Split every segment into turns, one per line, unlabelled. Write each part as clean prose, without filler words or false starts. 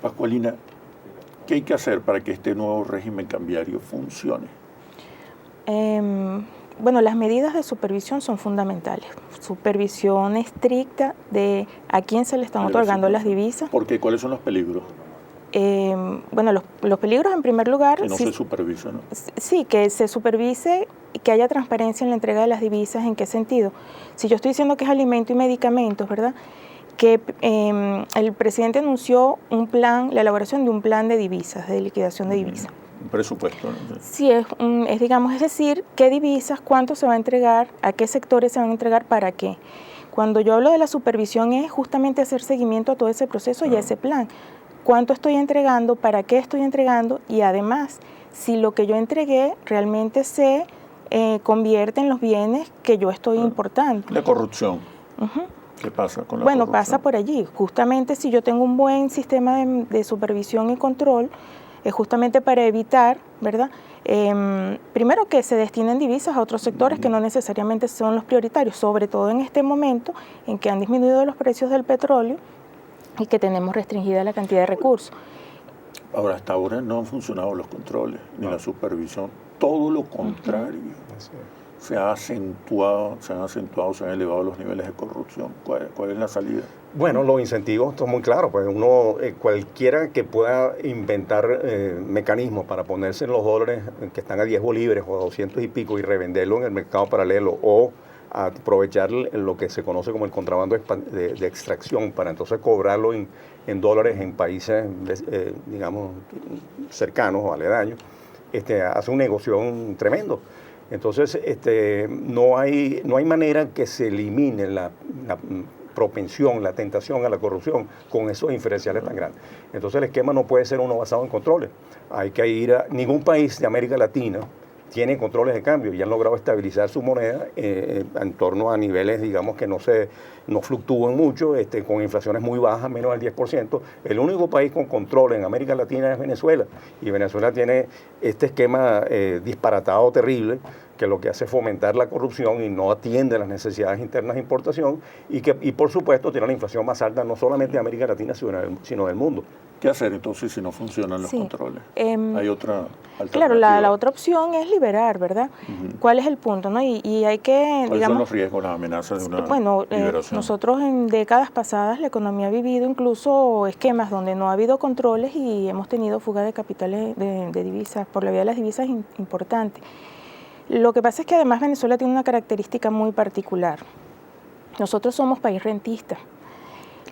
Pascualina, ¿qué hay que hacer para que este nuevo régimen cambiario funcione?
Bueno, las medidas de supervisión son fundamentales. Supervisión estricta de a quién se le están otorgando las divisas.
¿Por qué? ¿Cuáles son los peligros?
Bueno, los peligros en primer lugar...
Que no se supervise, ¿no?
Sí, que se supervise y que haya transparencia en la entrega de las divisas. ¿En qué sentido? Si yo estoy diciendo que es alimento y medicamentos, ¿verdad? Que el presidente anunció un plan, la elaboración de un plan de divisas, de liquidación de divisas.
Un presupuesto, ¿no?
Sí, es decir, qué divisas, cuánto se va a entregar, a qué sectores se van a entregar, para qué. Cuando yo hablo de la supervisión es justamente hacer seguimiento a todo ese proceso y a ese plan. ¿Cuánto estoy entregando? ¿Para qué estoy entregando? Y además, si lo que yo entregué realmente se convierte en los bienes que yo estoy importando.
La corrupción. ¿Qué pasa con la corrupción?
Bueno, pasa por allí. Justamente si yo tengo un buen sistema de supervisión y control, es justamente para evitar, ¿verdad? Primero, que se destinen divisas a otros sectores que no necesariamente son los prioritarios, sobre todo en este momento en que han disminuido los precios del petróleo y que tenemos restringida la cantidad de recursos.
Ahora, hasta ahora no han funcionado los controles ni la supervisión. Todo lo contrario. Se han acentuado, se han elevado los niveles de corrupción. ¿Cuál es la salida?
Bueno, los incentivos son muy claros. Pues cualquiera que pueda inventar mecanismos para ponerse en los dólares que están a 10 bolívares o a 200 y pico y revenderlo en el mercado paralelo, o aprovechar lo que se conoce como el contrabando de extracción para entonces cobrarlo en dólares en países, digamos, cercanos o aledaños, hace un negocio tremendo. Entonces, no hay manera que se elimine la propensión, la tentación a la corrupción con esos diferenciales tan grandes. Entonces, el esquema no puede ser uno basado en controles. Hay que ir a... Ningún país de América Latina tiene controles de cambio y han logrado estabilizar su moneda en torno a niveles, digamos, que no fluctúan mucho, con inflaciones muy bajas, menos del 10%. El único país con control en América Latina es Venezuela, y Venezuela tiene este esquema disparatado terrible, que lo que hace es fomentar la corrupción y no atiende las necesidades internas de importación, y por supuesto tiene la inflación más alta no solamente de América Latina, sino del mundo.
¿Qué hacer entonces si no funcionan los controles? ¿Hay otra alternativa?
Claro, la otra opción es liberar, ¿verdad? ¿Cuál es el punto, no? Y hay que,
¿Cuáles son los riesgos, las amenazas de una liberación?
Nosotros en décadas pasadas la economía ha vivido incluso esquemas donde no ha habido controles y hemos tenido fuga de capitales de divisas, por la vía de las divisas, importante. Lo que pasa es que además Venezuela tiene una característica muy particular. Nosotros somos país rentista.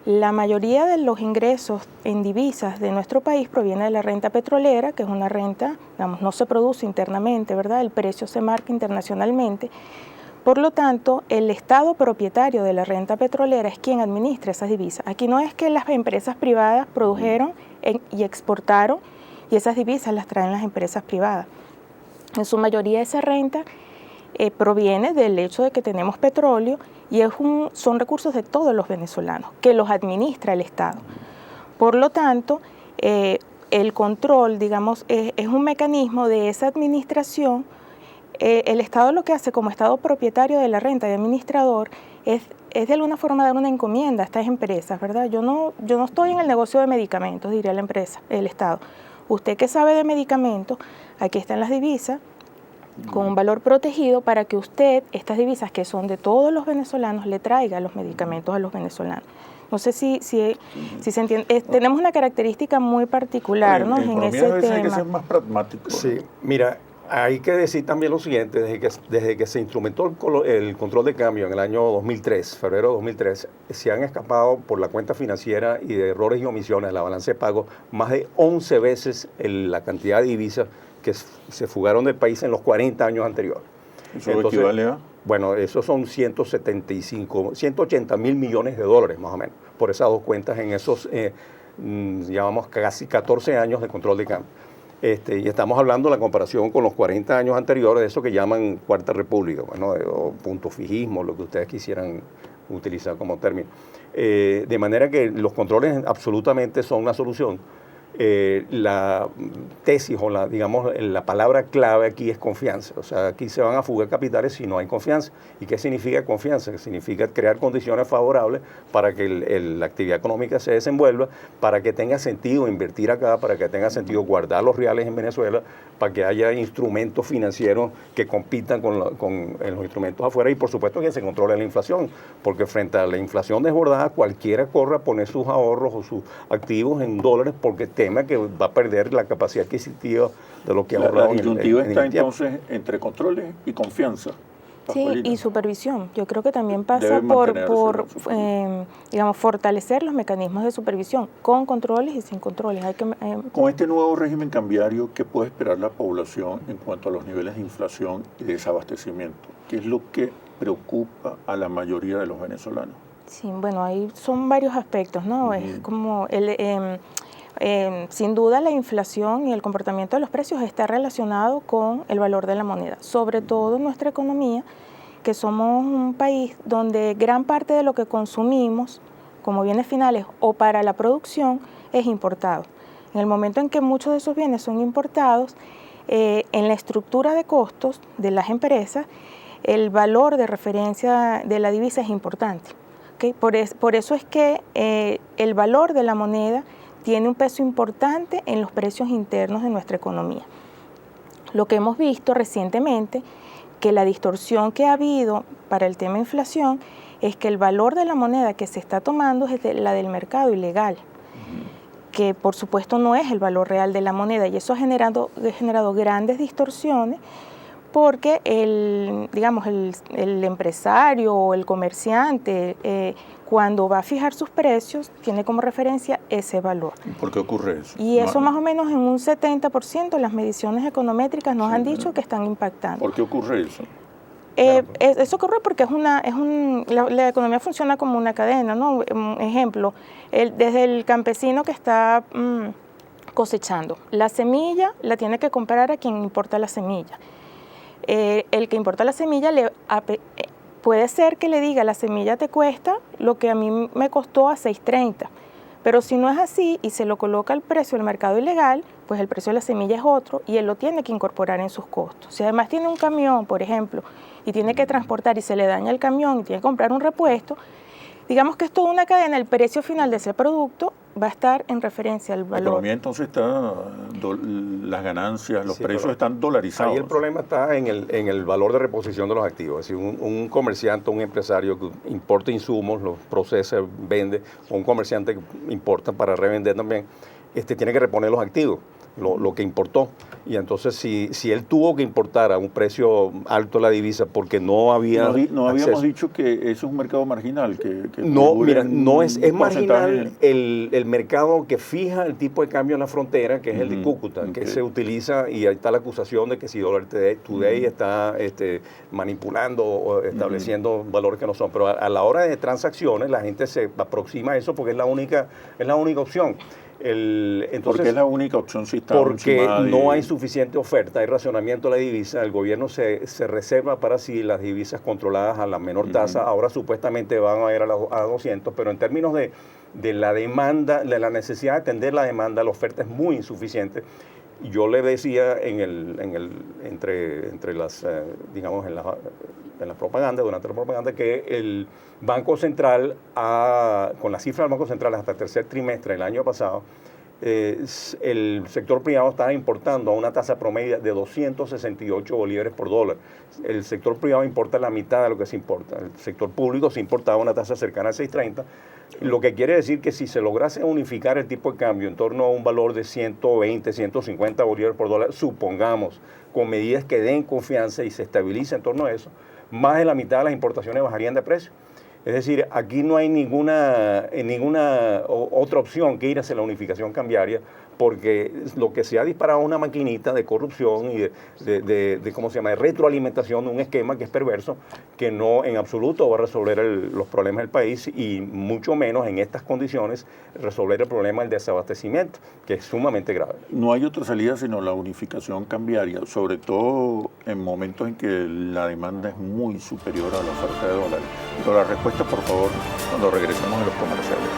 La mayoría de los ingresos en divisas de nuestro país proviene de la renta petrolera, que es una renta, digamos, no se produce internamente, ¿verdad? El precio se marca internacionalmente. Por lo tanto, el Estado propietario de la renta petrolera es quien administra esas divisas. Aquí no es que las empresas privadas produjeron y exportaron y esas divisas las traen las empresas privadas. En su mayoría esa renta proviene del hecho de que tenemos petróleo y son recursos de todos los venezolanos, que los administra el Estado. Por lo tanto, el control, digamos, es un mecanismo de esa administración. El Estado lo que hace como Estado propietario de la renta y administrador es de alguna forma dar una encomienda a estas empresas, ¿verdad? Yo no estoy en el negocio de medicamentos, diría la empresa, el Estado. Usted que sabe de medicamentos, aquí están las divisas con un valor protegido para que usted, estas divisas que son de todos los venezolanos, le traiga los medicamentos a los venezolanos. No sé si se entiende. Tenemos una característica muy particular, ¿no? En ese tema.
Hay que ser más pragmático.
Sí, mira, hay que decir también lo siguiente: desde que se instrumentó el control de cambio en el año 2003, febrero de 2003, se han escapado por la cuenta financiera y de errores y omisiones de la balanza de pago más de 11 veces la cantidad de divisas que se fugaron del país en los 40 años anteriores.
¿Eso equivale a?
Bueno, esos son 180 mil millones de dólares más o menos, por esas dos cuentas en esos, llamamos casi 14 años de control de cambio. Y estamos hablando de la comparación con los 40 años anteriores, de eso que llaman Cuarta República, bueno, o punto fijismo, lo que ustedes quisieran utilizar como término. De manera que los controles absolutamente son una solución. la tesis o la palabra clave aquí es confianza. O sea, aquí se van a fugar capitales si no hay confianza. ¿Y qué significa confianza? Que significa crear condiciones favorables para que la actividad económica se desenvuelva, para que tenga sentido invertir acá, para que tenga sentido guardar los reales en Venezuela, para que haya instrumentos financieros que compitan con los instrumentos afuera y por supuesto que se controle la inflación, porque frente a la inflación desbordada cualquiera corre a poner sus ahorros o sus activos en dólares porque teme que va a perder la capacidad adquisitiva de lo que ahorra.
La disyuntiva está entonces entre controles y confianza.
Sí, y supervisión. Yo creo que también pasa por digamos, fortalecer los mecanismos de supervisión, con controles y sin controles.
Con este nuevo régimen cambiario, ¿qué puede esperar la población en cuanto a los niveles de inflación y desabastecimiento? ¿Qué es lo que preocupa a la mayoría de los venezolanos?
Sí, bueno, ahí son varios aspectos, ¿no? Es como sin duda la inflación y el comportamiento de los precios está relacionado con el valor de la moneda, sobre todo en nuestra economía, que somos un país donde gran parte de lo que consumimos como bienes finales o para la producción es importado. En el momento en que muchos de esos bienes son importados, en la estructura de costos de las empresas, el valor de referencia de la divisa es importante. ¿Okay? Por eso es que el valor de la moneda tiene un peso importante en los precios internos de nuestra economía. Lo que hemos visto recientemente, que la distorsión que ha habido para el tema inflación, es que el valor de la moneda que se está tomando es la del mercado ilegal, que por supuesto no es el valor real de la moneda, y eso ha generado grandes distorsiones, porque el empresario o el comerciante, cuando va a fijar sus precios, tiene como referencia ese valor.
¿Por qué ocurre eso?
Y eso más o menos en un 70% las mediciones econométricas nos han dicho que están impactando.
¿Por qué ocurre eso?
Eso ocurre porque la economía funciona como una cadena, ¿no? Un ejemplo, desde el campesino que está cosechando, la semilla la tiene que comprar a quien importa la semilla. El que importa la semilla puede ser que le diga la semilla te cuesta lo que a mí me costó a 6.30, pero si no es así y se lo coloca al precio del mercado ilegal, pues el precio de la semilla es otro y él lo tiene que incorporar en sus costos. Si además tiene un camión, por ejemplo, y tiene que transportar y se le daña el camión y tiene que comprar un repuesto, digamos que es toda una cadena, el precio final de ese producto va a estar en referencia al valor.
La economía entonces está, las ganancias, los precios están dolarizados.
Ahí el problema está en el valor de reposición de los activos. Es decir, un comerciante, un empresario que importa insumos, los procesa, vende, o un comerciante que importa para revender también, tiene que reponer los activos, lo que importó. Y entonces si él tuvo que importar a un precio alto la divisa porque no había
no habíamos dicho que eso es un mercado marginal.
No, mira, no es marginal el mercado que fija el tipo de cambio en la frontera, que es el de Cúcuta, que se utiliza, y ahí está la acusación de que si Dollar Today está manipulando o estableciendo valores que no son. Pero a la hora de transacciones la gente se aproxima a eso porque es la única opción.
Porque es la única opción si está
porque no hay suficiente oferta, hay racionamiento de la divisa, el gobierno se reserva para si las divisas controladas a la menor tasa, ahora supuestamente van a ir a 200, pero en términos de la demanda, de la necesidad de atender la demanda, la oferta es muy insuficiente. Yo le decía entre las, digamos, en la propaganda, durante la propaganda, que el Banco Central, con la cifra del Banco Central hasta el tercer trimestre del año pasado, el sector privado estaba importando a una tasa promedio de 268 bolívares por dólar. El sector privado importa la mitad de lo que se importa. El sector público se importaba a una tasa cercana a 6.30, lo que quiere decir que si se lograse unificar el tipo de cambio en torno a un valor de 120, 150 bolívares por dólar, supongamos, con medidas que den confianza y se estabilice en torno a eso, más de la mitad de las importaciones bajarían de precio. Es decir, aquí no hay ninguna otra opción que ir hacia la unificación cambiaria, porque lo que se ha disparado es una maquinita de corrupción y de ¿cómo se llama?, de retroalimentación de un esquema que es perverso, que no en absoluto va a resolver los problemas del país y mucho menos en estas condiciones resolver el problema del desabastecimiento, que es sumamente grave.
No hay otra salida sino la unificación cambiaria, sobre todo en momentos en que la demanda es muy superior a la oferta de dólares. Pero la respuesta, por favor, cuando regresemos a los comerciales.